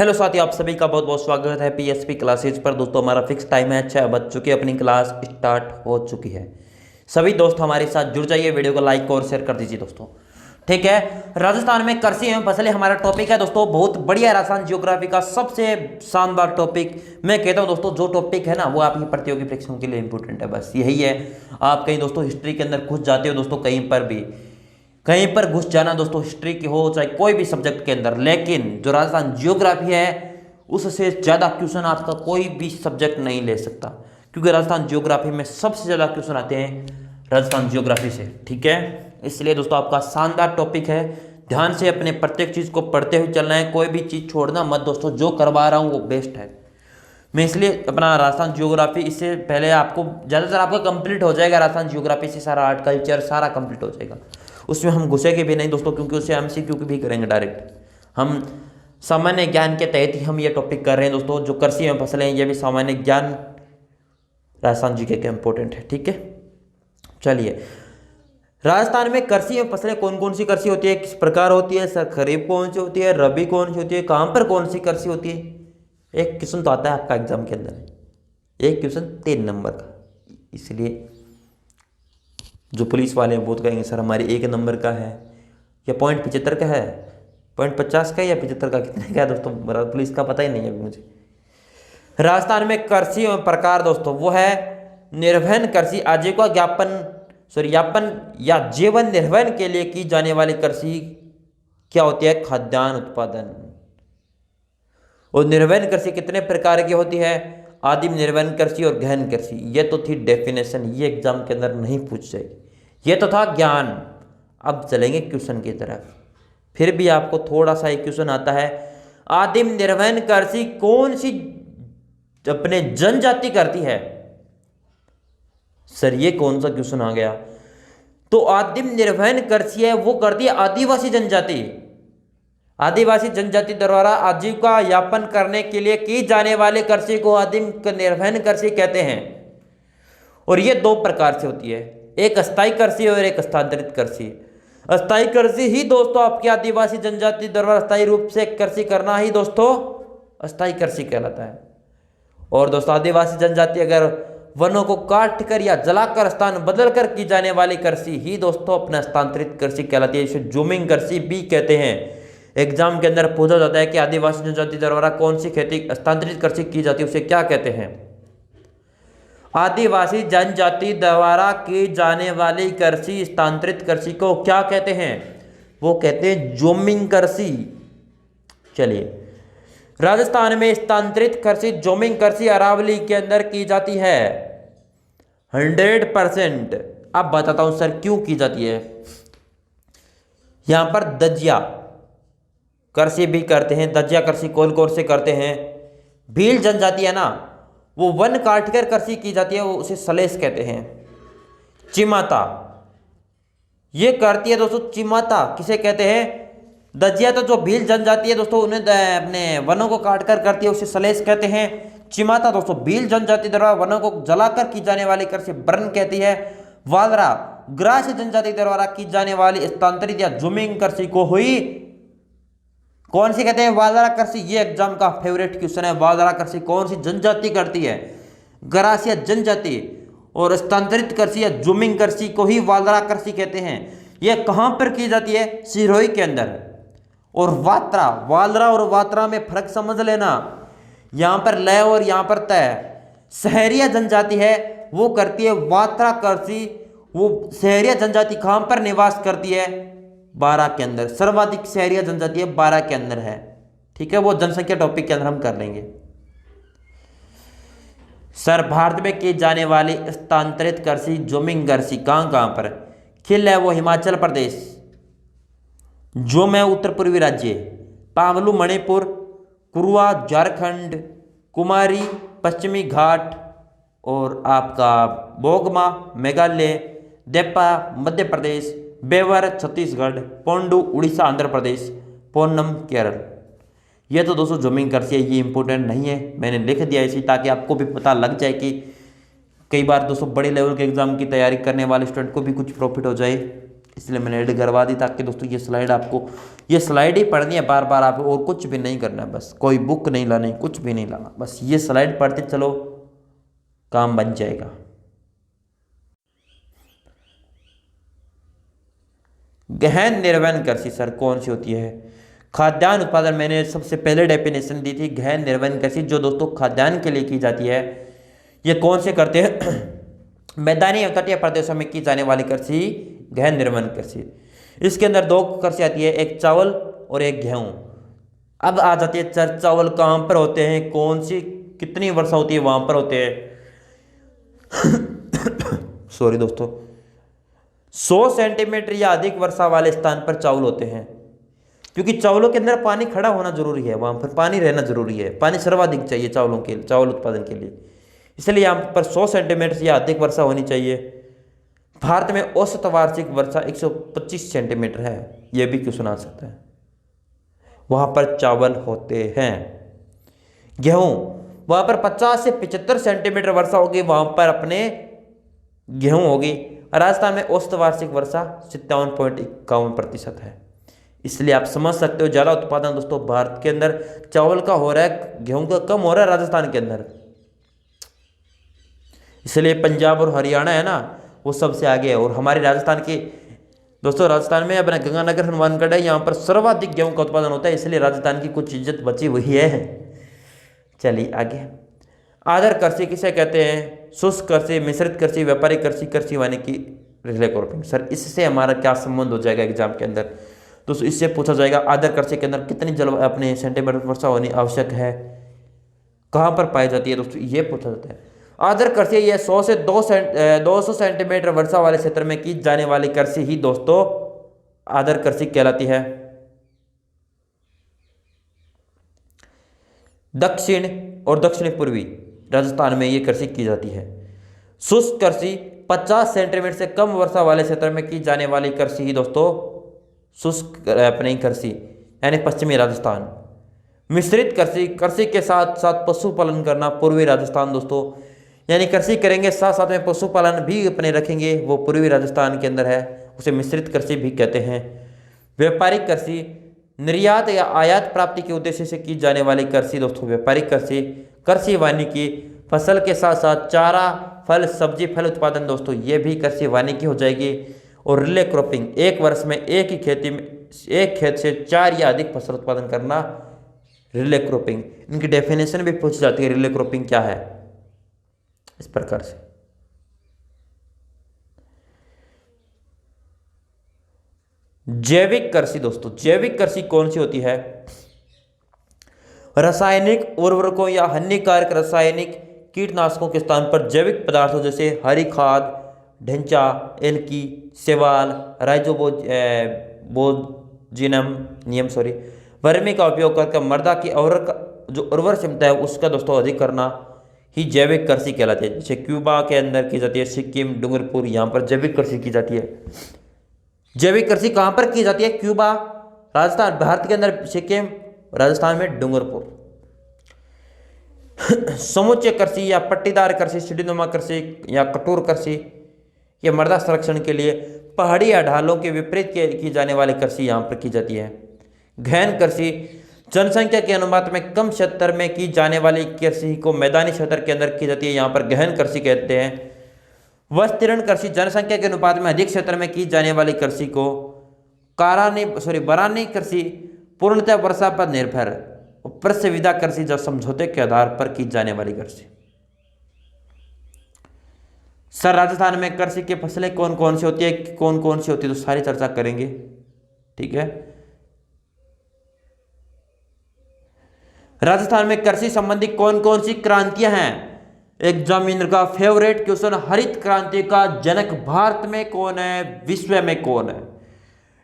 Hello साथी, आप सभी का बहुत बहुत स्वागत है पीएसपी क्लासेज पर। दोस्तों हमारा फिक्स टाइम है 6 बज चुके, अपनी क्लास स्टार्ट हो चुकी है। सभी दोस्त हमारे साथ जुड़ जाइए, वीडियो को लाइक और शेयर कर दीजिए दोस्तों। ठीक है, राजस्थान में कृषि एवं फसलें हमारा टॉपिक है दोस्तों। बहुत बढ़िया राजस्थान ज्योग्राफी का सबसे शानदार टॉपिक मैं कहता हूं दोस्तों। जो टॉपिक है ना वो आपकी प्रतियोगी परीक्षाओं के लिए इंपॉर्टेंट है, बस यही है। आप कहीं दोस्तों हिस्ट्री के अंदर घुस जाते हो दोस्तों, कहीं पर घुस जाना दोस्तों, हिस्ट्री की हो चाहे कोई भी सब्जेक्ट के अंदर, लेकिन जो राजस्थान जियोग्राफी है उससे ज़्यादा क्वेश्चन आपका कोई भी सब्जेक्ट नहीं ले सकता, क्योंकि राजस्थान जियोग्राफी में सबसे ज़्यादा क्वेश्चन आते हैं राजस्थान जियोग्राफी से। ठीक है, इसलिए दोस्तों आपका शानदार टॉपिक है। ध्यान से अपने प्रत्येक चीज़ को पढ़ते हुए चलना है, कोई भी चीज़ छोड़ना मत दोस्तों। जो करवा रहा हूँ वो बेस्ट है। मैं इसलिए अपना राजस्थान जियोग्राफी, इससे पहले आपको ज़्यादातर आपका कंप्लीट हो जाएगा राजस्थान जियोग्राफी से, सारा आर्ट कल्चर सारा कंप्लीट हो जाएगा। उसमें हम घुसेंगे भी नहीं दोस्तों, क्योंकि उससे एमसीक्यू भी करेंगे डायरेक्ट। हम सामान्य ज्ञान के तहत ही हम ये टॉपिक कर रहे हैं दोस्तों। जो कृषि एवं फसलें हैं ये भी सामान्य ज्ञान राजस्थान जी के इंपॉर्टेंट है। ठीक है, चलिए। राजस्थान में कृषि एवं फसलें कौन कौन सी कृषि होती है, किस प्रकार होती है, सर खरीफ कौन सी होती है, रबी कौन सी होती है, कहाँ पर कौन सी कृषि होती है। एक क्वेश्चन तो आता है आपका एग्जाम के अंदर, एक क्वेश्चन 3 नंबर का। इसलिए जो पुलिस वाले हैं वो तो कहेंगे सर हमारी 1 नंबर का है, या .75 का है, .50 का, या 75 का, कितने का है दोस्तों, पुलिस का पता ही नहीं है अभी मुझे। राजस्थान में कृषि एवं प्रकार दोस्तों वो है निर्वहन कृषि, आजीविका यापन या जीवन निर्वहन के लिए की जाने वाली कृषि क्या होती है, खाद्यान्न उत्पादन। और निर्वहन कृषि कितने प्रकार की होती है, आदिम निर्वहन कृषि और गहन कृषि। ये तो थी डेफिनेशन, ये एग्जाम के अंदर नहीं पूछ जाएगी, ये तो था ज्ञान। अब चलेंगे क्वेश्चन की तरफ। फिर भी आपको थोड़ा सा एक क्वेश्चन आता है, आदिम निर्वहन कृषि कौन सी अपने जनजाति करती है। सर ये कौन सा क्वेश्चन आ गया। तो आदिम निर्वहन कृषि है वो करती है आदिवासी जनजाति। आदिवासी जनजाति द्वारा आजीविका यापन करने के लिए की जाने वाले कृषि को आदिम निर्वहन कृषि कहते हैं। और ये 2 प्रकार से होती है, एक अस्थायी कृषि और एक स्थानांतरित कृषि। अस्थायी कृषि ही दोस्तों आपकी आदिवासी जनजाति द्वारा अस्थायी रूप से कृषि करना ही दोस्तों अस्थायी कृषि कहलाता है। और दोस्तों आदिवासी जनजाति अगर वनों को काट कर या जलाकर स्थान बदल कर की जाने वाली कृषि ही दोस्तों अपना स्थानांतरित कृषि कहलाती है। इसे जूमिंग कृषि भी कहते हैं। एग्जाम के अंदर पूछा जाता है कि आदिवासी जनजाति द्वारा कौन सी खेती स्थानांतरित कृषि की जाती है, उसे क्या कहते हैं। आदिवासी जनजाति द्वारा की जाने वाली कृषि स्थानांतरित कृषि को क्या कहते हैं, वो कहते हैं जूमिंग कृषि। चलिए, राजस्थान में स्थानांतरित कृषि जूमिंग कृषि अरावली के अंदर की जाती है 100%। अब बताता हूं सर क्यों की जाती है। यहां पर दजिया कृषि भी करते हैं, दजिया कृषि कौन कौन से करते हैं। भील जनजाति है ना, वो वन काटकर कृषि की जाती है, वो उसे सलेस कहते हैं। चिमाता ये करती है दोस्तों, चिमाता किसे कहते हैं, दजिया तो जो भील जनजाति है दोस्तों उन्हें अपने वनों को काटकर करती है, उसे सलेस कहते हैं। चिमाता दोस्तों भील जनजाति द्वारा वनों को जलाकर की जाने वाली कृषि बर्न कहती है। वालरा ग्रास्य जनजाति द्वारा की जाने वाली स्थानांतरित या जूमिंग कृषि को हुई कौन सी कहते हैं, वालरा कृषि। ये एग्जाम का फेवरेट क्वेश्चन है, वालरा कृषि कौन सी जनजाति करती है, ग्रास्य जनजाति। और स्थानांतरित कृषि या जूमिंग कृषि को ही वालरा कृषि कहते हैं। यह कहां पर की जाती है, सिरोही के अंदर। और वात्रा, वालरा और वात्रा में फर्क समझ लेना, यहां पर लय और यहां पर तय। सहरिया जनजाति है वो करती है वात्रा कृषि। वो सहरिया जनजाति कहां पर निवास करती है, 12 के अंदर। सर्वाधिक सहरिया जनजाति है 12 के अंदर है। ठीक है, वो जनसंख्या टॉपिक के अंदर हम कर लेंगे। सर भारत में की जाने वाली स्थानांतरित कृषि जूमिंग कृषि कहां कहां पर, खिल है वो हिमाचल प्रदेश, जोम है उत्तर पूर्वी राज्य, पावलू मणिपुर, कुरुआ झारखंड, कुमारी पश्चिमी घाट, और आपका बोगमा मेघालय, देपा मध्य प्रदेश, बेवर छत्तीसगढ़, पोंडू उड़ीसा आंध्र प्रदेश, पोन्नम केरल। ये तो दोस्तों जूमिंग कृषि है, ये इंपॉर्टेंट नहीं है, मैंने लिख दिया इसी ताकि आपको भी पता लग जाए कि कई बार दोस्तों बड़े लेवल के एग्जाम की तैयारी करने वाले स्टूडेंट को भी कुछ प्रॉफिट हो जाए। इसलिए मैंने ऐड करवा दी ताकि दोस्तों ये स्लाइड ही पढ़नी है बार बार आपको, और कुछ भी नहीं करना है। बस कोई बुक नहीं लानी, कुछ भी नहीं लाना, बस ये स्लाइड पढ़ते चलो, काम बन जाएगा। गहन निर्वहन कृषि सर कौन सी होती है? खाद्यान्न उत्पादन, मैंने सबसे पहले डेफिनेशन दी थी गहन निर्वहन कृषि, जो दोस्तों खाद्यान्न के लिए की जाती है। ये कौन से करते हैं? मैदानी एवं तटीय प्रदेशों में की जाने वाली कृषि गहन निर्वहन कृषि। इसके अंदर दो कृषि आती है, एक चावल और एक गेहूं। अब आ जाती है सर चावल कहाँ पर होते हैं, कौन सी कितनी वर्षा होती है वहां पर होते हैं। सॉरी दोस्तों, 100 सेंटीमीटर या अधिक वर्षा वाले स्थान पर चावल होते हैं, क्योंकि चावलों के अंदर पानी खड़ा होना जरूरी है, वहां पर पानी रहना जरूरी है, पानी सर्वाधिक चाहिए चावल उत्पादन के लिए, इसलिए यहाँ पर 100 सेंटीमीटर या अधिक वर्षा होनी चाहिए। भारत में औसत वार्षिक वर्षा 125 सेंटीमीटर है, यह भी क्यों सुना सकता है। वहां पर चावल होते हैं। गेहूं, वहां पर 50 से 75 सेंटीमीटर वर्षा होगी, वहां पर अपने गेहूं होगी। राजस्थान में औसत वार्षिक वर्षा 57.51% है, इसलिए आप समझ सकते हो ज्यादा उत्पादन दोस्तों भारत के अंदर चावल का हो रहा है, गेहूं का कम हो रहा है राजस्थान के अंदर। इसलिए पंजाब और हरियाणा है ना, वो सबसे आगे है। और हमारे राजस्थान के दोस्तों, राजस्थान में अपना गंगानगर हनुमानगढ़ है, यहाँ पर सर्वाधिक गेहूं का उत्पादन होता है, इसलिए राजस्थान की कुछ इज्जत बची हुई है। चलिए आगे। आदर कृषि किसे कहते हैं? शुष्क कृषि, मिश्रित कृषि, व्यापारिक कृषि, कृषि वानिकी, रिले क्रॉपिंग। सर इससे हमारा क्या संबंध हो जाएगा एग्जाम के अंदर? दोस्तों इससे पूछा जाएगा आदर कृषि के अंदर कितनी जल अपने सेंटीमीटर वर्षा होनी आवश्यक है, कहाँ पर पाई जाती है दोस्तों, ये पूछा जाता है। आदर कृषि यह 100 से 200 सेंटीमीटर वर्षा वाले क्षेत्र में की जाने वाली कृषि ही दोस्तों आदर कृषि कहलाती है। दक्षिण और दक्षिण पूर्वी राजस्थान में यह कृषि की जाती है। शुष्क कृषि 50 सेंटीमीटर से कम वर्षा वाले क्षेत्र में की जाने वाली कृषि ही दोस्तों शुष्क अपनी कृषि, यानी पश्चिमी राजस्थान। मिश्रित कृषि, कृषि के साथ साथ पशुपालन करना, पूर्वी राजस्थान दोस्तों, यानी कृषि करेंगे साथ साथ में पशुपालन भी अपने रखेंगे, वो पूर्वी राजस्थान के अंदर है, उसे मिश्रित कृषि भी कहते हैं। व्यापारिक कृषि, निर्यात या आयात प्राप्ति के उद्देश्य से की जाने वाली कृषि दोस्तों व्यापारिक कृषि। कृषि वानिकी, फसल के साथ साथ चारा, फल, सब्जी, फल उत्पादन दोस्तों ये भी कृषि वानिकी हो जाएगी। और रिले क्रॉपिंग, एक वर्ष में एक ही खेती में एक खेत से 4 या अधिक फसल उत्पादन करना, रिले क्रॉपिंग। इनकी डेफिनेशन भी पूछी जाती है, रिले क्रॉपिंग क्या है, इस प्रकार से। जैविक कृषि दोस्तों, जैविक कृषि कौन सी होती है? रासायनिक उर्वरकों या हानिकारक रासायनिक कीटनाशकों के स्थान पर जैविक पदार्थों जैसे हरी खाद, ढेंचा, एल्की, सेवाल, राइजोबोजिनम वर्मी का उपयोग करके मृदा की जो उर्वर क्षमता है उसका दोस्तों अधिक करना ही जैविक कृषि कहलाती है। जैसे क्यूबा के अंदर की जाती है, सिक्किम, डूंगरपुर, यहाँ पर जैविक कृषि की जाती है। जैविक कृषि कहाँ पर की जाती है? क्यूबा, राजस्थान, भारत के अंदर सिक्किम, राजस्थान में डूंगरपुर। समुच्चय कृषि या पट्टीदार कृषि, सीढ़ीनुमा कृषि या कठोर कृषि, यह मृदा संरक्षण के लिए पहाड़ी या ढालों के विपरीत की जाने वाली कृषि यहाँ पर की जाती है। गहन कृषि, जनसंख्या के अनुपात में कम क्षेत्र में की जाने वाली कृषि को मैदानी क्षेत्र के अंदर की जाती है, यहाँ पर गहन कृषि कहते हैं। विस्तीर्ण कृषि, जनसंख्या के अनुपात में अधिक क्षेत्र में की जाने वाली कृषि को बरानी कृषि, पूर्णतः वर्षा पर निर्भर। प्रसविदा कृषि, जो समझौते के आधार पर की जाने वाली कृषि। सर राजस्थान में कृषि की फसलें कौन कौन सी होती है, कौन कौन सी होती है, तो सारी चर्चा करेंगे, ठीक है। राजस्थान में कृषि संबंधी कौन कौन सी क्रांतियां हैं? एग्जामिनर का फेवरेट क्वेश्चन, हरित क्रांति का जनक भारत में कौन है, विश्व में कौन है?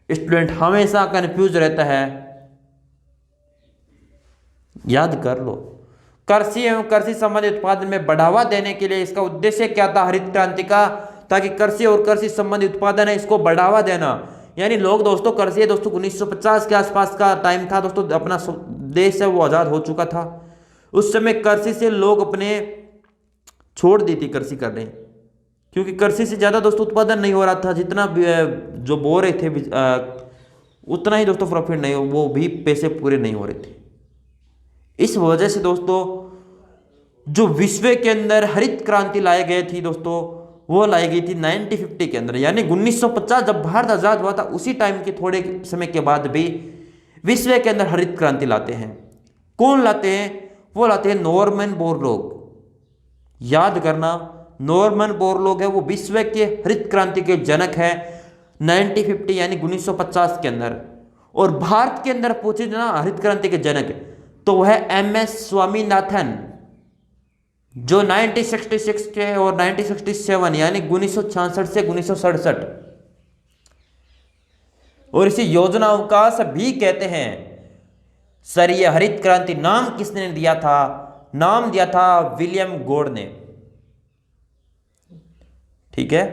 स्टूडेंट हमेशा कंफ्यूज रहता है, याद कर लो। कृषि एवं कृषि संबंधी उत्पादन में बढ़ावा देने के लिए इसका उद्देश्य क्या था हरित क्रांति का? ताकि कृषि और कृषि संबंधी उत्पादन है इसको बढ़ावा देना। यानी लोग दोस्तों कृषि दोस्तों 1950 के आसपास का टाइम था दोस्तों, अपना देश है वो आजाद हो चुका था। उस समय कृषि से लोग अपने छोड़ दी थी कृषि करने, क्योंकि कृषि से ज़्यादा दोस्तों उत्पादन नहीं हो रहा था, जितना जो बो रहे थे उतना ही दोस्तों प्रॉफिट नहीं, वो भी पैसे पूरे नहीं हो रहे थे। इस वजह से दोस्तों जो विश्व के अंदर हरित क्रांति लाई गई थी दोस्तों, वो लाई गई थी 1950 के अंदर, यानी 1950 जब भारत आजाद हुआ था उसी टाइम के थोड़े समय के बाद भी विश्व के अंदर हरित क्रांति लाते हैं। कौन लाते हैं? वो लाते हैं नॉर्मन बोरलॉग। याद करना, नॉर्मन बोरलॉग है वो विश्व के हरित क्रांति के जनक है 1950 यानी 1950 के अंदर। और भारत के अंदर पूछे ना हरित क्रांति के जनक, तो वह MS स्वामीनाथन, जो 1966 के और 1967 यानी 1966 से 1967, और इसे योजना अवकाश भी कहते हैं। सर ये हरित क्रांति नाम किसने दिया था? नाम दिया था विलियम गॉड ने। ठीक है,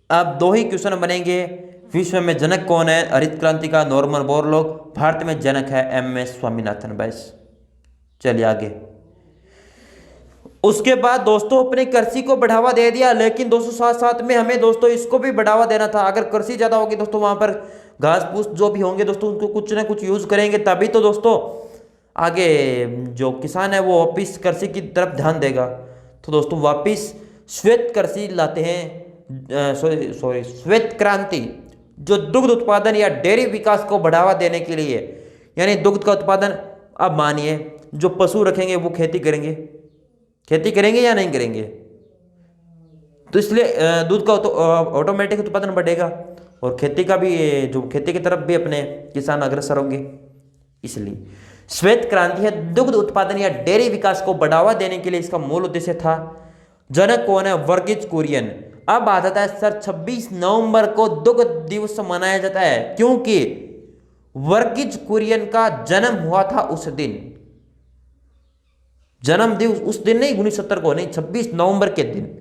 अब दो ही क्वेश्चन बनेंगे। विश्व में जनक कौन है हरित क्रांति का? Norman Borlaug. भारत में जनक है MS स्वामीनाथन। बस चलिए आगे। उसके बाद दोस्तों अपने कृषि को बढ़ावा दे दिया, लेकिन दोस्तों साथ साथ में हमें दोस्तों इसको भी बढ़ावा देना था। अगर कृषि ज्यादा होगी दोस्तों, वहां पर घास फूस जो भी होंगे दोस्तों उनको कुछ ना कुछ यूज करेंगे, तभी तो दोस्तों आगे जो किसान है वो वापिस कृषि की तरफ ध्यान देगा। तो दोस्तों वापिस श्वेत कृषि लाते हैं, सॉरी श्वेत क्रांति, जो दुग्ध उत्पादन या डेयरी विकास को बढ़ावा देने के लिए, यानी दुग्ध का उत्पादन। अब मानिए जो पशु रखेंगे वो खेती करेंगे या नहीं करेंगे, तो इसलिए दूध का ऑटोमेटिक उत्पादन बढ़ेगा और खेती का भी, जो खेती की तरफ भी अपने किसान अग्रसर होंगे। इसलिए श्वेत क्रांति है दुग्ध उत्पादन या डेयरी विकास को बढ़ावा देने के लिए, इसका मूल उद्देश्य था। जनक कौन है? वर्गीज कुरियन। अब आ जाता है सर 26 नवंबर को दुग्ध दिवस मनाया जाता है, क्योंकि वर्गीज कुरियन का जन्म हुआ था उस दिन। जन्म दिवस उस दिन नहीं, 1970 को नहीं, 26 नवंबर के दिन।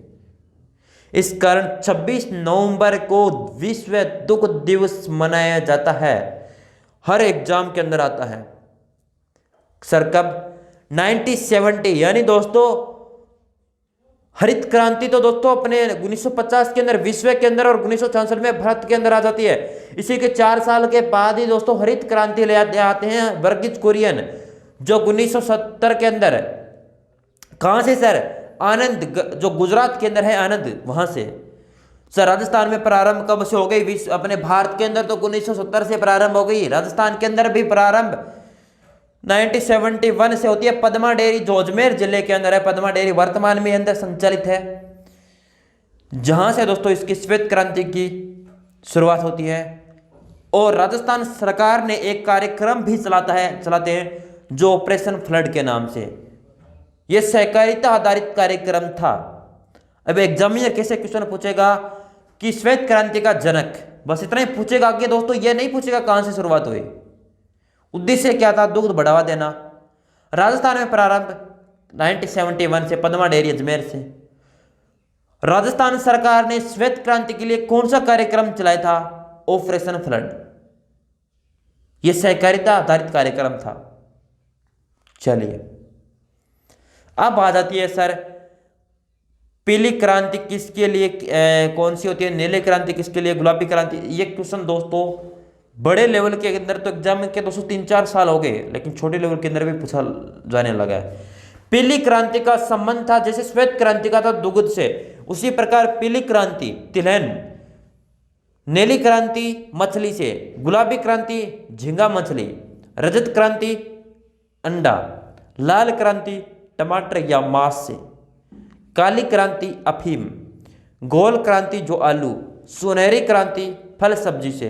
इस कारण 26 नवंबर को विश्व दुग्ध दिवस मनाया जाता है। हर एग्जाम के अंदर आता है। सर कब? 1970, यानी दोस्तों हरित क्रांति तो दोस्तों अपने 1950 के अंदर विश्व के अंदर और 1966 में भारत के अंदर आ जाती है। इसी के 4 साल के बाद ही दोस्तों हरित क्रांति ले आते हैं वर्गीज कुरियन, जो 1970 के अंदर। कहां से सर? आनंद, जो गुजरात के अंदर है आनंद, वहां से। सर राजस्थान में प्रारंभ कब से हो गई? अपने भारत के अंदर तो 1970 से प्रारंभ हो गई, राजस्थान के अंदर भी प्रारंभ 1971 से होती है। पद्मा डेयरी जो अजमेर जिले के अंदर है, पद्मा डेयरी वर्तमान में अंदर संचालित है, जहां से दोस्तों इसकी श्वेत क्रांति की शुरुआत होती है। और राजस्थान सरकार ने एक कार्यक्रम भी चलाते हैं जो ऑपरेशन फ्लड के नाम से। यह सहकारिता आधारित कार्यक्रम था। अब एग्जामिनर कैसे क्वेश्चन पूछेगा कि श्वेत क्रांति का जनक, बस इतना ही पूछेगा। आगे दोस्तों यह नहीं पूछेगा कहां से शुरुआत हुई, उद्देश्य क्या था? दुग्ध बढ़ावा देना। राजस्थान में प्रारंभ 1971 से, पद्मा डेयरी अजमेर से। राजस्थान सरकार ने श्वेत क्रांति के लिए कौन सा कार्यक्रम चलाया था? Operation flood. यह सहकारिता आधारित कार्यक्रम था। चलिए अब आ जाती है सर पीली क्रांति किसके लिए कौन सी होती है? नीली क्रांति किसके लिए? गुलाबी क्रांति। ये क्वेश्चन दोस्तों बड़े लेवल के अंदर तो एग्जाम के दोस्तों 3-4 साल हो गए, लेकिन छोटे लेवल के अंदर भी पूछा जाने लगा है। पीली क्रांति का संबंध था, जैसे श्वेत क्रांति का था दुग्ध से, उसी प्रकार पीली क्रांति तिलहन, नीली क्रांति मछली से, गुलाबी क्रांति झींगा मछली, रजत क्रांति अंडा, लाल क्रांति टमाटर या मांस से, काली क्रांति अफीम, गोल क्रांति जो आलू, सुनहरी क्रांति फल सब्जी से,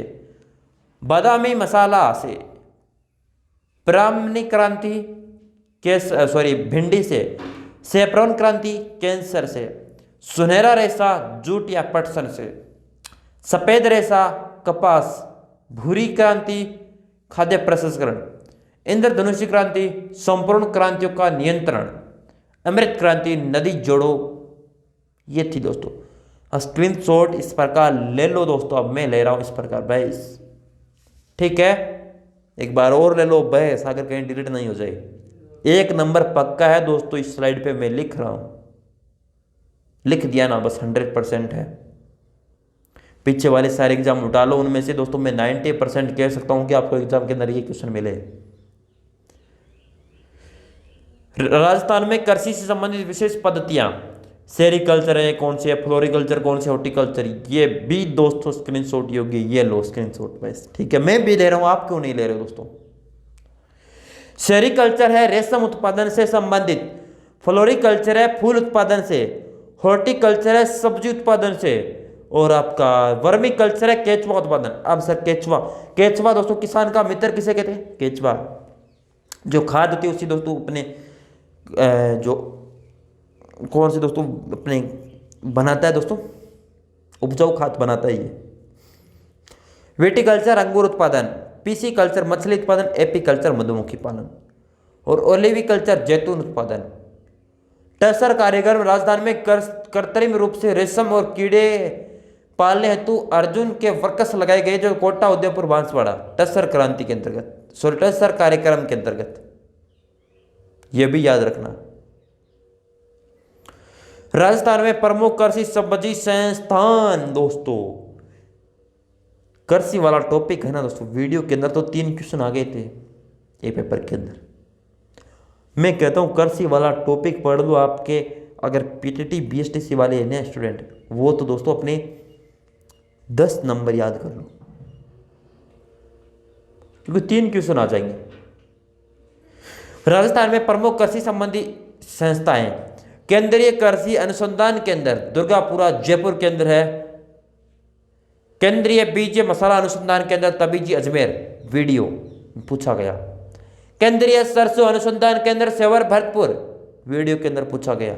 बादामी मसाला से, ब्राह्मणी क्रांति भिंडी से, सेफ्रॉन क्रांति कैंसर से, सुनहरा रेशा जूट या पटसन से, सफेद रेशा कपास, भूरी क्रांति खाद्य प्रसंस्करण, इंद्रधनुषी क्रांति संपूर्ण क्रांतियों का नियंत्रण, अमृत क्रांति नदी जोड़ो। ये थी दोस्तों। स्क्रीनशॉट इस प्रकार ले लो दोस्तों, अब मैं ले रहा हूं इस प्रकार बहस, ठीक है? एक बार और ले लो बहस, अगर कहीं डिलीट नहीं हो जाए। 1 नंबर पक्का है दोस्तों, इस स्लाइड पे मैं लिख रहा हूं, लिख दिया ना बस 100% है। पीछे वाले सारे एग्जाम उठा लो, उनमें से दोस्तों मैं 90% कह सकता हूं कि आपको एग्जाम के अंदर ये क्वेश्चन मिले। राजस्थान में कृषि से संबंधित विशेष पद्धतियां, सेरिकल्चर है कौन सी है, फ्लोरिकल्चर कौन सी, हॉर्टिकल्चर, ये भी दोस्तों स्क्रीनशॉट योगी, ये लो स्क्रीनशॉट बस, ठीक है। मैं भी ले रहा हूं, आप क्यों नहीं ले रहे हो दोस्तों। सेरिकल्चर है रेशम उत्पादन से संबंधित, फ्लोरिकल्चर है फूल उत्पादन से, हॉर्टिकल्चर है सब्जी उत्पादन से, और आपका वर्मी कल्चर है केचुआ उत्पादन। अब सर केचुआ, केचुआ दोस्तों किसान का मित्र किसे कहते हैं, केचुआ। जो खाद होती है उसी दोस्तों अपने जो कौन से दोस्तों अपने बनाता है दोस्तों, उपजाऊ खाद बनाता है ये। विटिकल्चर अंगूर उत्पादन, पीसी कल्चर मछली उत्पादन, एपी कल्चर मधुमक्खी पालन, और ओलिविकल्चर जैतून उत्पादन। टसर कार्यक्रम राजधानी में कृत्रिम रूप से रेशम और कीड़े पालने हेतु अर्जुन के वर्कस लगाए गए, जो कोटा उदयपुर बांसवाड़ा टसर क्रांति के अंतर्गत, सॉरी टसर कार्यक्रम के अंतर्गत, यह भी याद रखना। राजस्थान में प्रमुख कृषि सब्जी संस्थान, दोस्तों कृषि वाला टॉपिक है ना दोस्तों, वीडियो के अंदर तो 3 क्वेश्चन आ गए थे ये पेपर के अंदर। मैं कहता हूं कृषि वाला टॉपिक पढ़ लो, आपके अगर पीटीटी बीएसटीसी वाले हैं ना स्टूडेंट, वो तो दोस्तों अपने 10 नंबर याद कर लो, क्योंकि 3 क्वेश्चन आ जाएंगे। राजस्थान में प्रमुख कृषि संबंधी संस्थाएं, केंद्रीय कृषि अनुसंधान केंद्र दुर्गापुरा जयपुर के अंदर है, केंद्रीय बीज मसाला अनुसंधान केंद्र तबीजी अजमेर, वीडियो पूछा गया। केंद्रीय सरसों अनुसंधान केंद्र सेवर भरतपुर, वीडियो के अंदर पूछा गया।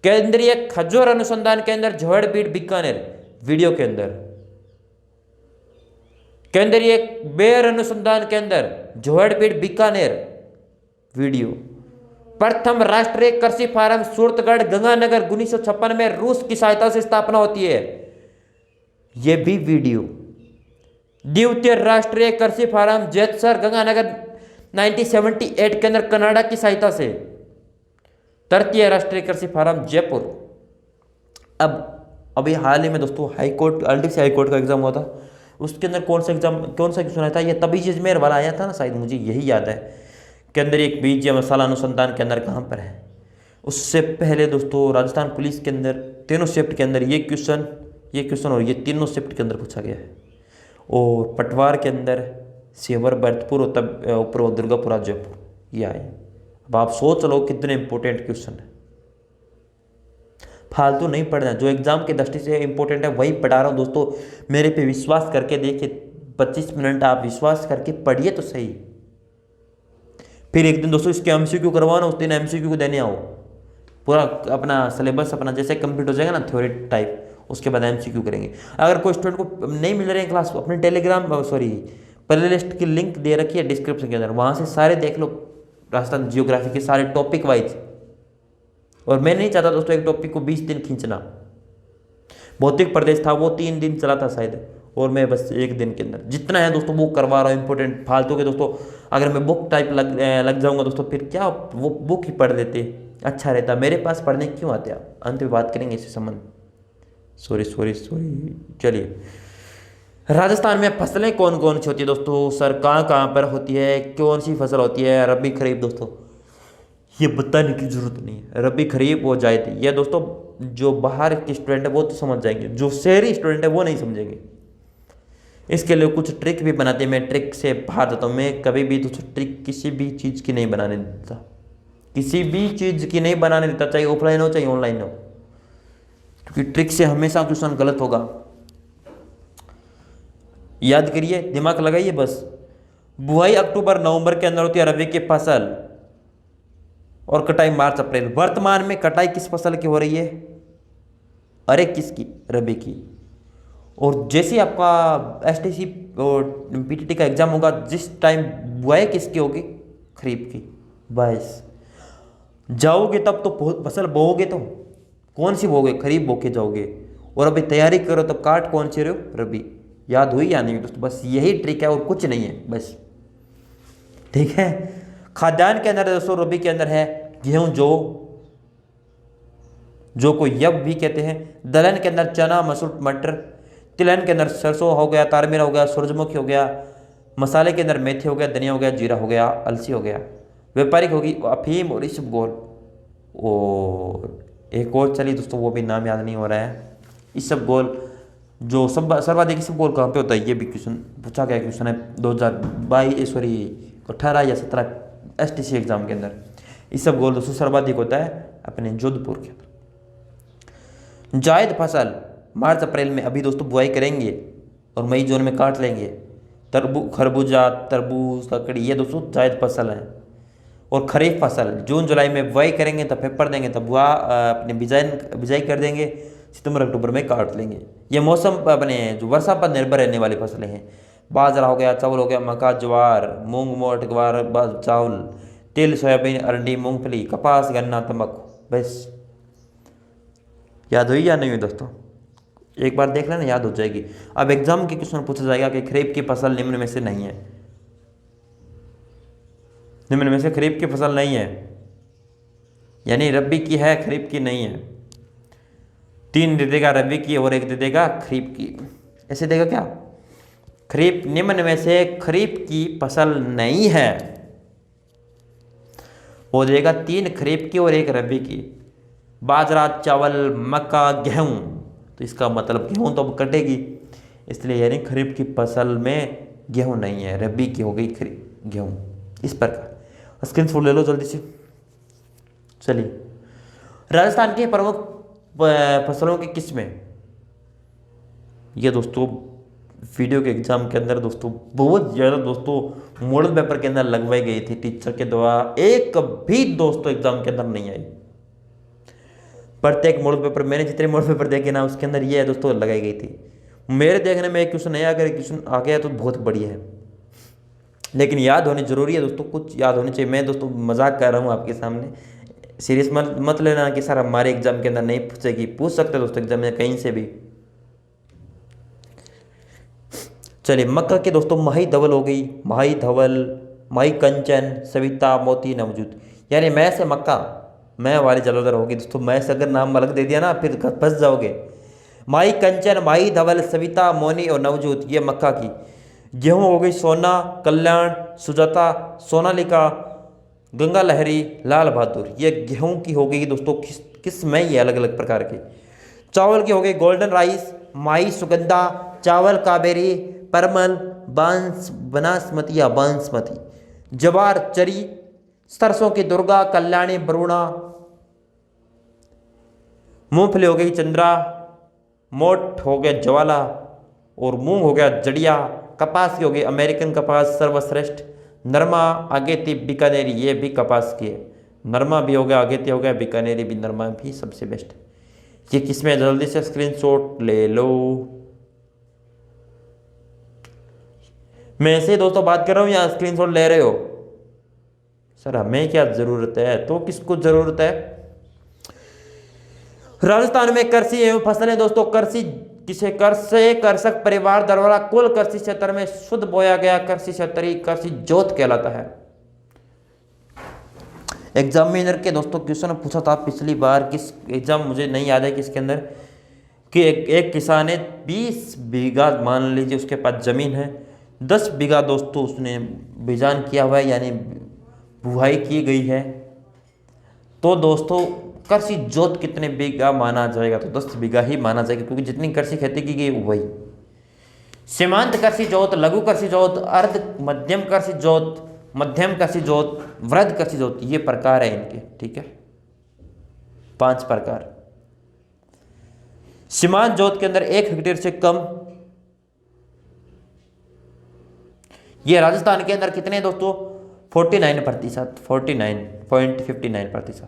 केंद्रीय खजूर अनुसंधान केंद्र झोड़बीड़ बीकानेर, वीडियो के अंदर। केंद्रीय बेर अनुसंधान केंद्र झोड़बीड़ बीकानेर, वीडियो। प्रथम राष्ट्रीय कृषि फार्म सूरतगढ़ गंगानगर 1956 में रूस की सहायता से स्थापना होती है, यह भी वीडियो। द्वितीय राष्ट्रीय कृषि फार्म जैतसर गंगानगर 1978 के अंदर कनाडा की सहायता से। तृतीय राष्ट्रीय कृषि फार्म जयपुर। अब अभी हाल ही में दोस्तों हाईकोर्ट, एलडीसी हाईकोर्ट का एग्जाम हुआ था, उसके अंदर कौन सा क्वेश्चन आया था, ये तबीजी अजमेर वाला आया था ना शायद, मुझे यही याद है। केंद्रीय बीज या मसाला अनुसंधान के अंदर कहाँ पर है। उससे पहले दोस्तों राजस्थान पुलिस के अंदर तीनों शिफ्ट के अंदर ये क्वेश्चन और ये तीनों शिफ्ट के अंदर पूछा गया है। और पटवार के अंदर सेवर भरतपुर और तब ऊपर दुर्गापुरा जयपुर, ये आए। अब आप सोच लो कितने इंपॉर्टेंट क्वेश्चन है, फालतू नहीं पढ़ना, जो एग्जाम की दृष्टि से इंपॉर्टेंट है वही पढ़ा रहा हूँ दोस्तों। मेरे पे विश्वास करके देखिए, 25 मिनट आप विश्वास करके पढ़िए तो सही। फिर एक दिन दोस्तों इसके एमसीक्यू करवाना, उस दिन एमसीक्यू को देने आओ, पूरा अपना सिलेबस अपना जैसे कंप्लीट हो जाएगा ना थ्योरी टाइप, उसके बाद एमसीक्यू करेंगे। अगर कोई स्टूडेंट को नहीं मिल रहे हैं क्लास, अपने टेलीग्राम प्ले लिस्ट की लिंक दे रखी है डिस्क्रिप्शन के अंदर, वहाँ से सारे देख लो राजस्थान जियोग्राफी के सारे टॉपिक वाइज। और मैं नहीं चाहता दोस्तों एक टॉपिक को 20 दिन खींचना। भौतिक प्रदेश था वो 3 दिन चला था शायद, और मैं बस 1 दिन के अंदर जितना है दोस्तों वो करवा रहा हूँ इंपॉर्टेंट। फालतू के दोस्तों अगर मैं बुक टाइप लग जाऊंगा दोस्तों, फिर क्या वो बुक ही पढ़ लेते, अच्छा रहता। मेरे पास पढ़ने क्यों आते आप, अंत में बात करेंगे इससे संबंध। सॉरी चलिए, राजस्थान में फसलें कौन कौन सी होती है दोस्तों, सर कहाँ पर होती है, कौन सी फसल होती है, रबी खरीफ। दोस्तों ये बताने की जरूरत नहीं है, रबी खरीफ हो जाए थी ये दोस्तों, जो बाहर के स्टूडेंट है वो तो समझ जाएंगे, जो शहरी स्टूडेंट है वो नहीं समझेंगे। इसके लिए कुछ ट्रिक भी बनाते हैं, मैं ट्रिक से बाहर जाता हूँ। मैं कभी भी दोस्तों ट्रिक किसी भी चीज़ की नहीं बनाने देता, किसी भी चीज़ की नहीं बनाने देता, चाहे ऑफलाइन हो चाहे ऑनलाइन हो, क्योंकि ट्रिक से हमेशा क्वेश्चन गलत होगा। याद करिए, दिमाग लगाइए बस। बुआई अक्टूबर नवंबर के अंदर होती है रबी की फसल, और कटाई मार्च अप्रैल। वर्तमान में कटाई किस फसल की हो रही है, अरे किसकी, रबी की। और जैसे आपका एसटीसी और पीटीटी का एग्जाम होगा, जिस टाइम बुआई किसकी होगी, खरीफ की। 22 जाओगे तब तो फसल बोओगे, तो कौन सी बोगे, खरीफ बो के जाओगे। और अभी तैयारी करो तब काट कौन सी रहे हो, रबी। याद हुई या नहीं दोस्तों, बस यही ट्रिक है और कुछ नहीं है बस, ठीक है। खाद्यान्न के अंदर दोस्तों रबी के अंदर है गेहूं, जौ, जो को यब भी कहते हैं। दलहन के अंदर चना, मसूर, मटर। तिलहन के अंदर सरसों हो गया, तारमीरा हो गया, सूरजमुखी हो गया। मसाले के अंदर मेथी हो गया, धनिया हो गया, जीरा हो गया, अलसी हो गया। व्यापारिक होगी अफीम और इसबगोल। और एक और चली दोस्तों, वो भी नाम याद नहीं हो रहा है। इसबगोल जो सर्वाधिक इसबगोल कहाँ पे होता है, ये भी क्वेश्चन पूछा गया। क्वेश्चन है 2022 सॉरी 18 या 17 STC एग्जाम के अंदर। इसबगोल दोस्तों सर्वाधिक होता है अपने जोधपुर के अंदर। जायद फसल मार्च अप्रैल में अभी दोस्तों बुआई करेंगे और मई जून में काट लेंगे। खरबूजा, तरबूज, ककड़ी, ये दोस्तों जायद फसल है। और खरीफ फसल जून जुलाई में बुआई करेंगे, तब पेपर देंगे, तब बुआ अपने बिजाई कर देंगे, सितंबर अक्टूबर में काट लेंगे। ये मौसम अपने जो वर्षा पर निर्भर रहने वाली फसलें हैं। बाजरा हो गया, चावल हो गया, मक्का, ज्वार, मूंग, मोठ, ग्वार, चावल, तिल, सोयाबीन, अरंडी, मूंगफली, कपास, गन्ना, तंबाकू। बस याद हुई या नहीं हुई दोस्तों? एक बार देख लेना, याद हो जाएगी। अब एग्जाम के क्वेश्चन पूछा जाएगा कि खरीफ की फसल निम्न में से नहीं है। निम्न में से खरीफ की फसल नहीं है, यानी रबी की है, खरीफ की नहीं है। 3 दे देगा रबी की और 1 दे देगा खरीफ की। ऐसे देगा क्या? खरीफ निम्न में से खरीफ की फसल नहीं है, वो देगा 3 खरीफ की और 1 रबी की। बाजरा, चावल, मक्का, गेहूं, तो इसका मतलब गेहूं तो अब कटेगी, इसलिए यानी खरीफ की फसल में गेहूं नहीं है, रबी की हो गई गेहूं। इस प्रकार स्क्रीनशॉट ले लो जल्दी से। चलिए, राजस्थान के प्रमुख फसलों की किस्में, ये दोस्तों वीडियो के एग्जाम के अंदर दोस्तों बहुत ज़्यादा दोस्तों मॉडल पेपर के अंदर लगवाई गई थी टीचर के द्वारा, एक भी दोस्तों एग्जाम के अंदर नहीं आई। प्रत्येक मॉडल पेपर, मैंने जितने मॉडल पेपर देखे ना, उसके अंदर ये दोस्तों लगाई गई थी। मेरे देखने में एक क्वेश्चन नहीं, अगर क्वेश्चन आ गया तो बहुत बढ़िया है, लेकिन याद होनी जरूरी है दोस्तों, कुछ याद होनी चाहिए। मैं दोस्तों मजाक कर रहा हूँ आपके सामने, सीरियस मत लेना कि सर हमारे एग्जाम के अंदर नहीं पूछेगी, पूछ सकते दोस्तों एग्जाम में कहीं से भी। चलिए, मक्का के दोस्तों माही धवल हो गई, माही धवल, माही कंचन, सविता, मोती, नवजोत। यानी मैं से मक्का, मैं वाली जलोदर होगी दोस्तों। मैं से अगर नाम अलग दे दिया ना फिर फंस जाओगे। माही कंचन, माही धवल, सविता, मोनी और नवजोत, ये मक्का की। गेहूं हो गई सोना, कल्याण, सुजाता, सोनालिका, गंगा लहरी, लाल बहादुर, ये गेहूं की हो गई दोस्तों किस में ये अलग अलग प्रकार की। चावल की हो गई गोल्डन राइस, माई सुगंधा, चावल कावेरी, परमल, बनासमती या बांसमती, जवार, चरी, सरसों की दुर्गा, कल्याणी, बरूणा। मूंगफली हो गई चंद्रा, मोठ हो गया ज्वाला और मूंग हो गया जड़िया। कपास की हो गई अमेरिकन कपास सर्वश्रेष्ठ। नरमा, अगेती, बीकानेरी, ये भी कपास की है। नरमा भी हो गया, अगेती हो गया, बीकानेरी भी, नरमा भी सबसे बेस्ट। ये किसमें जल्दी से स्क्रीनशॉट ले लो। मैं ऐसे दोस्तों बात कर रहा हूं या स्क्रीनशॉट ले रहे हो? सर हमें क्या जरूरत है तो किसको जरूरत है? राजस्थान में कृषि एवं फसलें दोस्तों, कृषि किसे कृषक परिवार द्वारा कुल कृषि क्षेत्र में शुद्ध बोया गया कृषि क्षेत्र ही कृषि जोत कहलाता है। एग्जामिनर के दोस्तों क्वेश्चन पूछा था पिछली बार, किस एग्जाम मुझे नहीं याद है किसके अंदर, कि एक किसान है 20 बीघा मान लीजिए उसके पास जमीन है, 10 बीघा दोस्तों उसने बिजान किया हुआ है यानी बुआई की गई है, तो दोस्तों कृषि जोत कितने बीघा माना जाएगा? तो 10 बीघा ही माना जाएगा, क्योंकि जितनी कृषि खेती की गई वही। सीमांत कृषि जोत, लघु कृषि जोत, अर्ध मध्यम कृषि जोत, मध्यम कृषि जोत, वृहद कृषि जोत, ये प्रकार है इनके, ठीक है, 5 प्रकार। सीमांत जोत के अंदर 1 हेक्टेयर से कम, ये राजस्थान के अंदर कितने दोस्तों? 49%, 49.59%।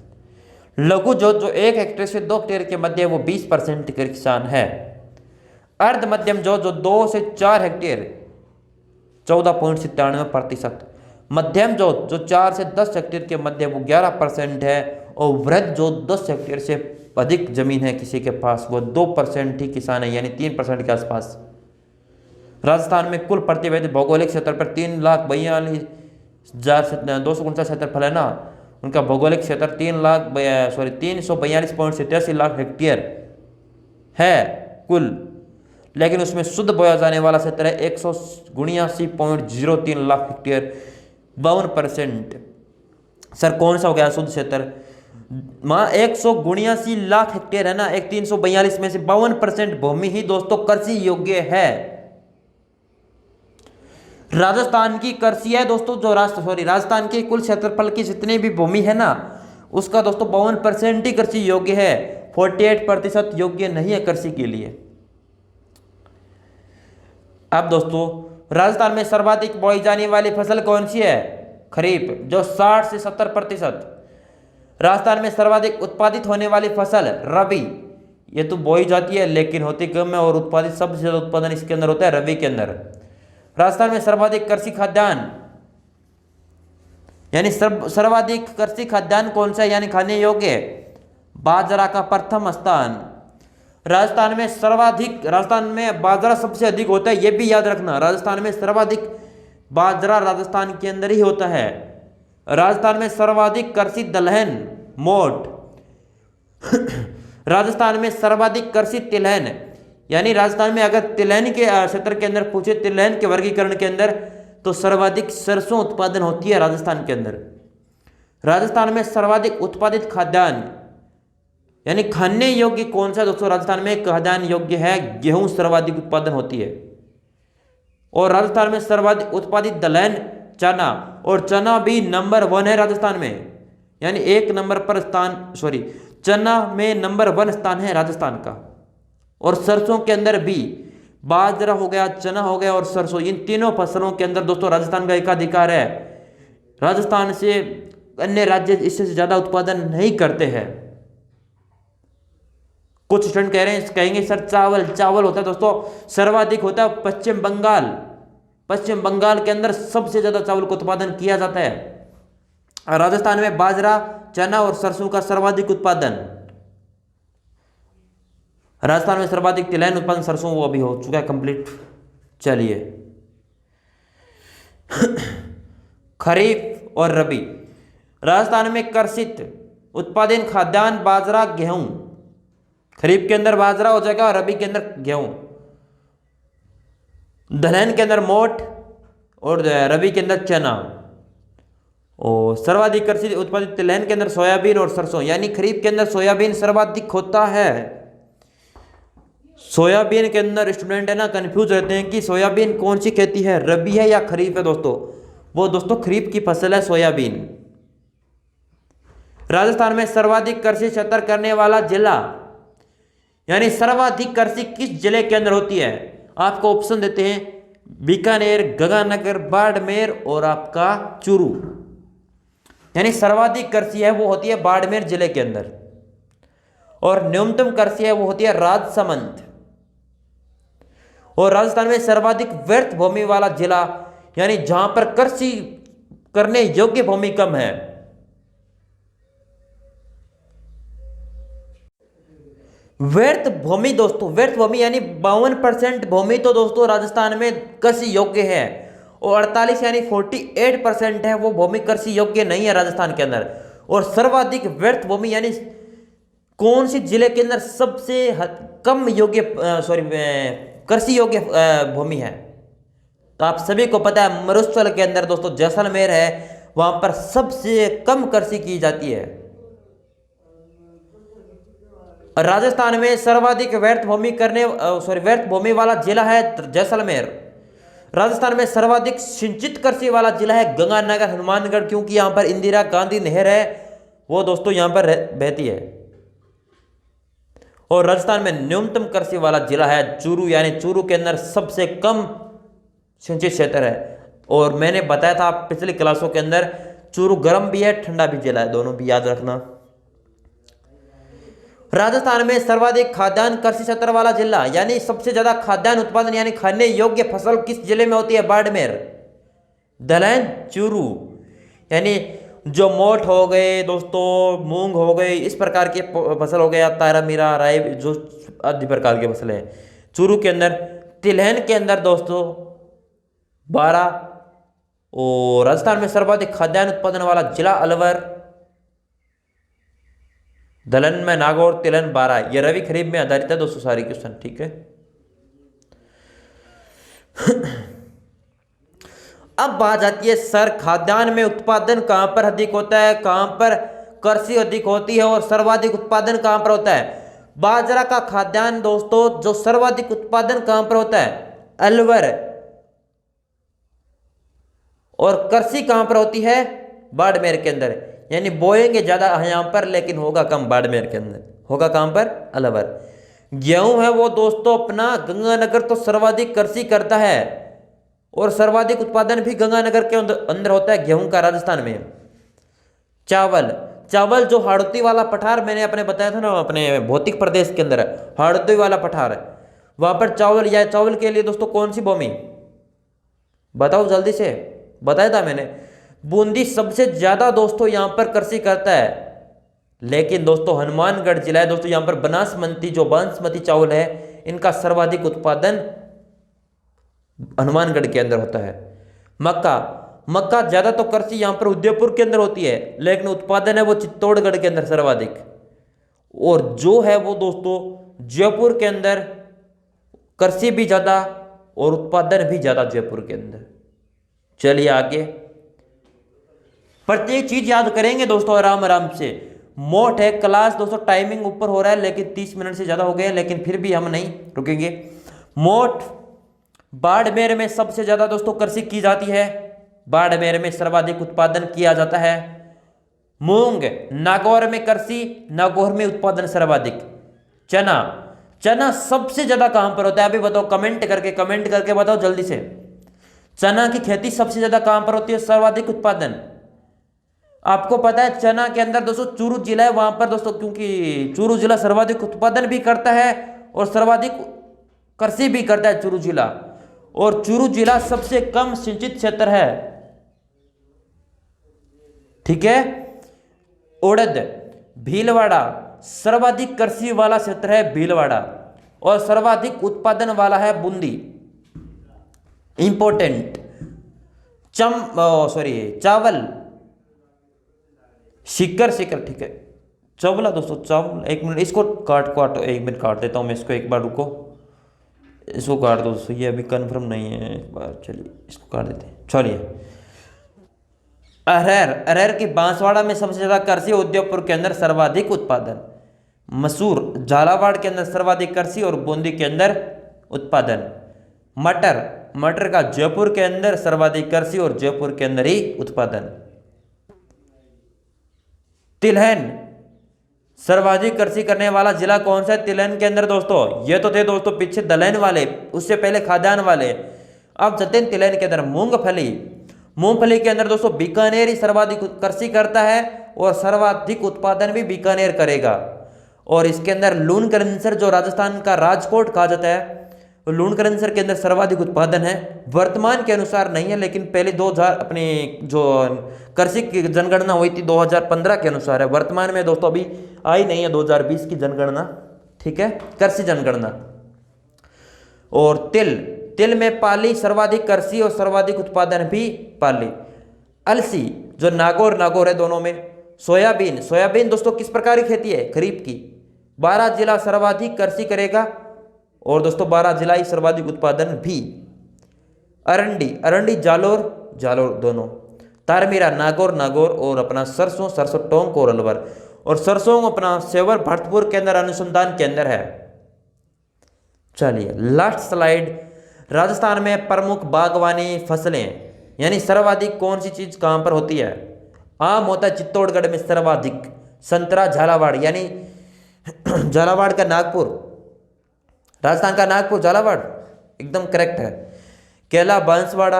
लघु जोत जो 1 हेक्टेयर से 2 हेक्टेयर के मध्य वो 20% के किसान है। अर्ध मध्यम जोत जो 2 से 4 हेक्टेयर 14.97%। मध्यम जोत जो 4 से 10 हेक्टेयर के मध्य वो 11% है। और वृहद जोत 10 हेक्टेयर से अधिक जमीन है किसी के पास, वो 2% ही किसान है, यानी 3% के आसपास। राजस्थान में कुल प्रतिवेदित भौगोलिक क्षेत्र पर 3,42,249 क्षेत्रफल है ना, उनका भौगोलिक क्षेत्र 342.87 लाख हेक्टेयर है कुल, लेकिन उसमें शुद्ध बोया जाने वाला क्षेत्र है 179.03 लाख हेक्टेयर, 52%। सर कौन सा हो गया शुद्ध क्षेत्र? 179 लाख हेक्टेयर है ना, एक 342 में से 52% भूमि ही दोस्तों कृषि योग्य है। राजस्थान की कृषि है दोस्तों, जो राजस्थान के कुल क्षेत्रफल की जितनी भी भूमि है ना, उसका दोस्तों 52% ही कृषि योग्य है, 48% योग्य नहीं है कृषि के लिए। अब दोस्तों राजस्थान में सर्वाधिक बोई जाने वाली फसल कौन सी है? खरीफ, जो 60 से 70%। राजस्थान में सर्वाधिक उत्पादित होने वाली फसल रबी, ये तो बोई जाती है लेकिन होती कम है, और उत्पादित सबसे ज्यादा उत्पादन इसके अंदर होता है रबी के अंदर। राजस्थान में सर्वाधिक कृषि खाद्यान्न, यानी सर्वाधिक कृषि खाद्यान्न कौन सा है यानी खाने योग्य? बाजरा का प्रथम स्थान। राजस्थान में बाजरा सबसे अधिक होता है, यह भी याद रखना। राजस्थान में सर्वाधिक बाजरा राजस्थान के अंदर ही होता है। राजस्थान में सर्वाधिक कृषि दलहन मोट। राजस्थान में सर्वाधिक कृषि तिलहन, यानी राजस्थान में अगर तिलहन के क्षेत्र के अंदर पूछे, तिलहन के वर्गीकरण के अंदर, तो सर्वाधिक सरसों उत्पादन होती है राजस्थान के अंदर। राजस्थान में सर्वाधिक उत्पादित खाद्यान्न, यानी खाने योग्य कौन सा दोस्तों? राजस्थान में खाद्यान्न योग्य है गेहूं, सर्वाधिक उत्पादन होती है। और राजस्थान में सर्वाधिक उत्पादित दलहन चना, और चना भी नंबर 1 है राजस्थान में, यानी एक नंबर पर चना में नंबर 1 स्थान है राजस्थान का। और सरसों के अंदर भी बाजरा हो गया, चना हो गया और सरसों, इन तीनों फसलों के अंदर दोस्तों राजस्थान का एकाधिकार है। राजस्थान से अन्य राज्य इससे ज्यादा उत्पादन नहीं करते हैं। कुछ स्टूडेंट कहेंगे सर चावल होता है दोस्तों, सर्वाधिक होता है पश्चिम बंगाल के अंदर सबसे ज्यादा चावल का उत्पादन किया जाता है। राजस्थान में बाजरा, चना और सरसों का सर्वाधिक उत्पादन। राजस्थान में सर्वाधिक तिलहन उत्पादन सरसों, वो अभी हो चुका है कंप्लीट। चलिए खरीफ और रबी। राजस्थान में कृषित उत्पादन खाद्यान्न बाजरा गेहूं, खरीफ के अंदर बाजरा हो जाएगा और रबी के अंदर गेहूं। दलहन के अंदर मोठ और रबी के अंदर चना। और सर्वाधिक कृषि उत्पादित तिलहन के अंदर सोयाबीन और सरसों, यानी खरीफ के अंदर सोयाबीन सर्वाधिक होता है। सोयाबीन के अंदर स्टूडेंट है ना कंफ्यूज रहते हैं कि सोयाबीन कौन सी खेती है, रबी है या खरीफ है दोस्तों? वो दोस्तों खरीफ की फसल है सोयाबीन। राजस्थान में सर्वाधिक कृषि क्षेत्र करने वाला जिला, यानी सर्वाधिक कृषि किस जिले के अंदर होती है? आपको ऑप्शन देते हैं बीकानेर, गंगानगर, बाड़मेर और आपका चूरू। यानी सर्वाधिक कृषि है वो होती है बाड़मेर जिले के अंदर, और न्यूनतम कृषि है वो होती है राजसमंद। और राजस्थान में सर्वाधिक व्यर्थ भूमि वाला जिला, यानी जहां पर कृषि करने योग्य भूमि कम है, व्यर्थ भूमि दोस्तों, व्यर्थ भूमि यानी 52% भूमि तो दोस्तों राजस्थान में कृषि योग्य है, और 48 यानी 48% है वो भूमि कृषि योग्य नहीं है राजस्थान के अंदर। और सर्वाधिक व्यर्थ भूमि यानी कौन सी जिले के अंदर सबसे कम योग्य कृषि योग्य भूमि है? तो आप सभी को पता है मरुस्थल के अंदर दोस्तों जैसलमेर है, वहां पर सबसे कम कृषि की जाती है। राजस्थान में सर्वाधिक व्यर्थ भूमि वाला जिला है जैसलमेर। राजस्थान में सर्वाधिक सिंचित कृषि वाला जिला है गंगानगर, हनुमानगढ़, क्योंकि यहां पर इंदिरा गांधी नहर है वो दोस्तों यहां पर बहती है। और राजस्थान में न्यूनतम कृषि वाला जिला है चूरू, यानी चूरू के अंदर सबसे कम सिंचित क्षेत्र है। और मैंने बताया था पिछली क्लासों के अंदर चूरू गर्म भी है ठंडा भी जिला है, दोनों भी याद रखना। राजस्थान में सर्वाधिक खाद्यान्न कृषि क्षेत्र वाला जिला, यानी सबसे ज्यादा खाद्यान्न उत्पादन यानी खाने योग्य फसल किस जिले में होती है? बाड़मेर, दलहन, चूरू, यानी जो मोठ हो गए दोस्तों, मूंग हो गए, इस प्रकार के फसल हो गया, तारा मीरा, राई, जो आदि प्रकार के फसलें हैं चूरू के अंदर। तिलहन के अंदर दोस्तों 12। और राजस्थान में सर्वाधिक खाद्यान्न उत्पादन वाला जिला अलवर, दलन में नागौर, तिलन, बारा। ये रवि खरीफ में आधारित है दोस्तों सारी क्वेश्चन, ठीक है। अब बात आती है सर, खाद्यान्न में उत्पादन कहां पर अधिक होता है, कहां पर कृषि अधिक होती है और सर्वाधिक उत्पादन कहां पर होता है। बाजरा का खाद्यान्न दोस्तों जो सर्वाधिक उत्पादन कहां पर होता है, अलवर। और कृषि कहां पर होती है, बाड़मेर के अंदर। यानी बोएंगे ज्यादा यहां पर लेकिन होगा कम बाड़मेर के अंदर, होगा कहां पर, अलवर। गेहूं है वो दोस्तों अपना गंगानगर तो सर्वाधिक कृषि करता है और सर्वाधिक उत्पादन भी गंगानगर के अंदर होता है गेहूं का, राजस्थान में। चावल, चावल जो हाड़ौती वाला पठार मैंने अपने बताया था ना, अपने भौतिक प्रदेश के अंदर हाड़ौती वाला पठार, वहां पर चावल, या चावल के लिए दोस्तों कौन सी भूमि, बताओ जल्दी से, बताया था मैंने। बूंदी सबसे ज्यादा दोस्तों यहां पर कृषि करता है, लेकिन दोस्तों हनुमानगढ़ जिला है दोस्तों, यहां पर बनासमती जो बासमती चावल है इनका सर्वाधिक उत्पादन हनुमानगढ़ के अंदर होता है। मक्का, मक्का ज्यादा तो कृषि यहां पर उदयपुर के अंदर होती है, लेकिन उत्पादन है वो चित्तौड़गढ़ के अंदर सर्वाधिक। और जो है वो दोस्तों जयपुर के अंदर कृषि भी ज्यादा और उत्पादन भी ज्यादा जयपुर के अंदर। चलिए आगे, प्रत्येक चीज याद करेंगे दोस्तों आराम आराम से। मोट है क्लास दोस्तों, टाइमिंग ऊपर हो रहा है लेकिन 30 मिनट से ज्यादा हो गए हैं, लेकिन फिर भी हम नहीं रुकेंगे। मोट, बाड़मेर में सबसे ज्यादा दोस्तों कृषि की जाती है, बाड़मेर में सर्वाधिक उत्पादन किया जाता है। मूंग, नागौर में कृषि, नागौर में उत्पादन सर्वाधिक। चना, चना सबसे ज्यादा कहां पर होता है, अभी बताओ, कमेंट करके बताओ जल्दी से। चना की खेती सबसे ज्यादा कहां पर होती है, सर्वाधिक उत्पादन। आपको पता है चना के अंदर दोस्तों चूरू जिला है, वहां पर दोस्तों क्योंकि चूरू जिला सर्वाधिक उत्पादन भी करता है और सर्वाधिक कृषि भी करता है चूरू जिला, और चूरू जिला सबसे कम सिंचित क्षेत्र है, ठीक है। उड़द, भीलवाड़ा सर्वाधिक कृषि वाला क्षेत्र है भीलवाड़ा, और सर्वाधिक उत्पादन वाला है बूंदी, इंपॉर्टेंट। चावल, शिकर, ठीक है। चावला दोस्तों, चावल, एक मिनट इसको काट एक मिनट काट देता हूं मैं इसको, एक बार रुको, इसको काट दो दोस्तों, ये अभी कंफर्म नहीं है, एक बार चलिए इसको काट देते हैं। चलिए, अरहर, अरहर की बांसवाड़ा में सबसे ज्यादा कृषि, उदयपुर के अंदर सर्वाधिक उत्पादन। मसूर, झालावाड़ के अंदर सर्वाधिक कृषि और बूंदी के अंदर उत्पादन। मटर, मटर का जयपुर के अंदर सर्वाधिक कृषि और जयपुर के अंदर ही उत्पादन। तिलहन, सर्वाधिक कृषि करने वाला जिला कौन सा है तिलहन के अंदर दोस्तों, ये तो थे दोस्तों पीछे दलहन वाले, उससे पहले खाद्यान्न वाले, अब चलते हैं तिलहन के अंदर। मूंगफली, मूंगफली के अंदर दोस्तों बीकानेर ही सर्वाधिक कृषि करता है और सर्वाधिक उत्पादन भी बीकानेर करेगा। और इसके अंदर लून करंसर जो राजस्थान का राजकोट कहा जाता है, लूण करंसर के अंदर सर्वाधिक उत्पादन है। वर्तमान के अनुसार नहीं है, लेकिन पहले 2000 अपने जो कृषि की जनगणना हुई थी 2015 के अनुसार है। वर्तमान में दोस्तों अभी आई नहीं है 2020 की जनगणना, ठीक है, कृषि जनगणना। और तिल, तिल में पाली सर्वाधिक कृषि और सर्वाधिक उत्पादन भी पाली। अलसी जो नागौर है दोनों में। सोयाबीन, सोयाबीन दोस्तों किस प्रकार की खेती है, खरीफ की। 12 जिला सर्वाधिक कृषि करेगा और दोस्तों 12 जिला ही सर्वाधिक उत्पादन भी। अरंडी, अरंडी जालोर दोनों। तारमीरा नागौर और अपना सरसों टोंक और अलवर, और सरसों अपना सेवर भरतपुर के अंदर अनुसंधान केंद्र है। चलिए लास्ट स्लाइड, राजस्थान में प्रमुख बागवानी फसलें, यानी सर्वाधिक कौन सी चीज कहां पर होती है। आम होता है चित्तौड़गढ़ में सर्वाधिक। संतरा झालावाड़, यानी झालावाड़ का नागपुर, राजस्थान का नागपुर झालावाड़ एकदम करेक्ट है। केला बांसवाड़ा,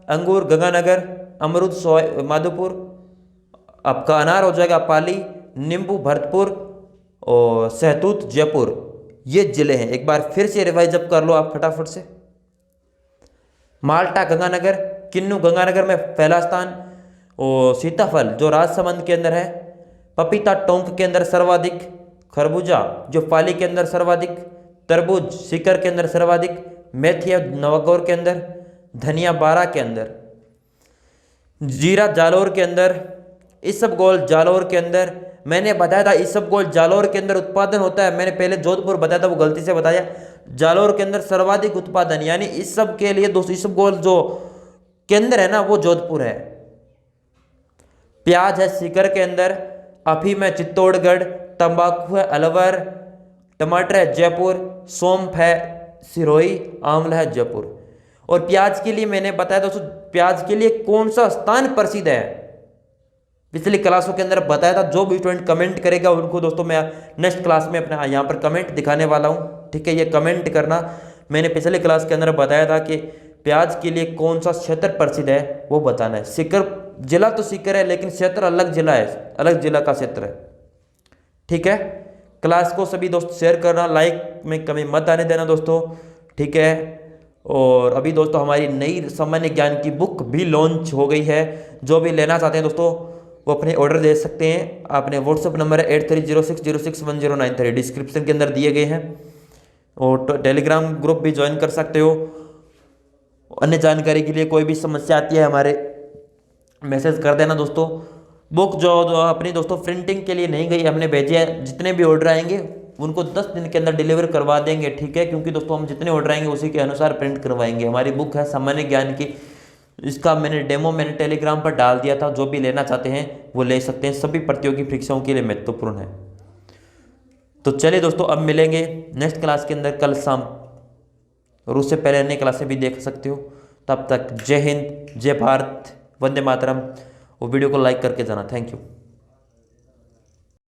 अंगूर गंगानगर, अमरूद माधोपुर, आपका अनार हो जाएगा पाली, नींबू भरतपुर और सहतूत जयपुर। ये जिले हैं, एक बार फिर से रिवाइज अप कर लो आप फटाफट से। माल्टा गंगानगर, किन्नू गंगानगर में पहला स्थान, और सीताफल जो राजसमंद के अंदर है, पपीता टोंक के अंदर सर्वाधिक, खरबूजा जो पाली के अंदर सर्वाधिक, तरबूज सीकर के अंदर सर्वाधिक, मेथी नवगौर के अंदर, धनिया बारा के अंदर, जीरा जालोर के अंदर, इसबगोल जालोर के अंदर, मैंने बताया था इसबगोल जालौर के अंदर उत्पादन होता है। मैंने पहले जोधपुर बताया था, वो गलती से बताया। जालौर के अंदर सर्वाधिक उत्पादन, यानी इस सब के लिए दोस्तों इसबगोल जो केंद्र है ना वो जोधपुर है। प्याज है सीकर के अंदर, अफीम है चित्तौड़गढ़, तंबाकू है अलवर, टमाटर है जयपुर, सौंफ है सिरोही, आंवला है जयपुर। और प्याज के लिए मैंने बताया दोस्तों, प्याज के लिए कौन सा स्थान प्रसिद्ध है, पिछली क्लासों के अंदर बताया था। जो भी स्टूडेंट कमेंट करेगा उनको दोस्तों मैं नेक्स्ट क्लास में अपने यहाँ पर कमेंट दिखाने वाला हूँ, ठीक है। ये कमेंट करना, मैंने पिछले क्लास के अंदर बताया था कि प्याज के लिए कौन सा क्षेत्र प्रसिद्ध है वो बताना है। सीकर जिला तो सीकर है, लेकिन क्षेत्र अलग जिला है, अलग जिला का क्षेत्र है, ठीक है। क्लास को सभी दोस्त शेयर करना, लाइक में कमी मत आने देना दोस्तों, ठीक है। और अभी दोस्तों हमारी नई सामान्य ज्ञान की बुक भी लॉन्च हो गई है। जो भी लेना चाहते हैं दोस्तों वो अपने ऑर्डर दे सकते हैं। आपने व्हाट्सअप नंबर है 8306061093 डिस्क्रिप्शन के अंदर दिए गए हैं। और टेलीग्राम ग्रुप भी ज्वाइन कर सकते हो। अन्य जानकारी के लिए कोई भी समस्या आती है हमारे मैसेज कर देना दोस्तों। बुक जो अपनी दोस्तों प्रिंटिंग के लिए नहीं गई, हमने भेजी है। जितने भी ऑर्डर आएंगे उनको 10 दिन के अंदर डिलीवर करवा देंगे, ठीक है। क्योंकि दोस्तों हम जितने ऑर्डर आएंगे उसी के अनुसार प्रिंट करवाएंगे। हमारी बुक है सामान्य ज्ञान की, इसका डेमो मैंने टेलीग्राम पर डाल दिया था। जो भी लेना चाहते हैं वो ले सकते हैं, सभी प्रतियोगी परीक्षाओं के लिए महत्वपूर्ण है। तो चलिए दोस्तों अब मिलेंगे नेक्स्ट क्लास के अंदर कल शाम, और उससे पहले अन्य क्लासें भी देख सकते हो। तब तक जय हिंद, जय भारत, वंदे मातरम। और वीडियो को लाइक करके जाना। Thank you.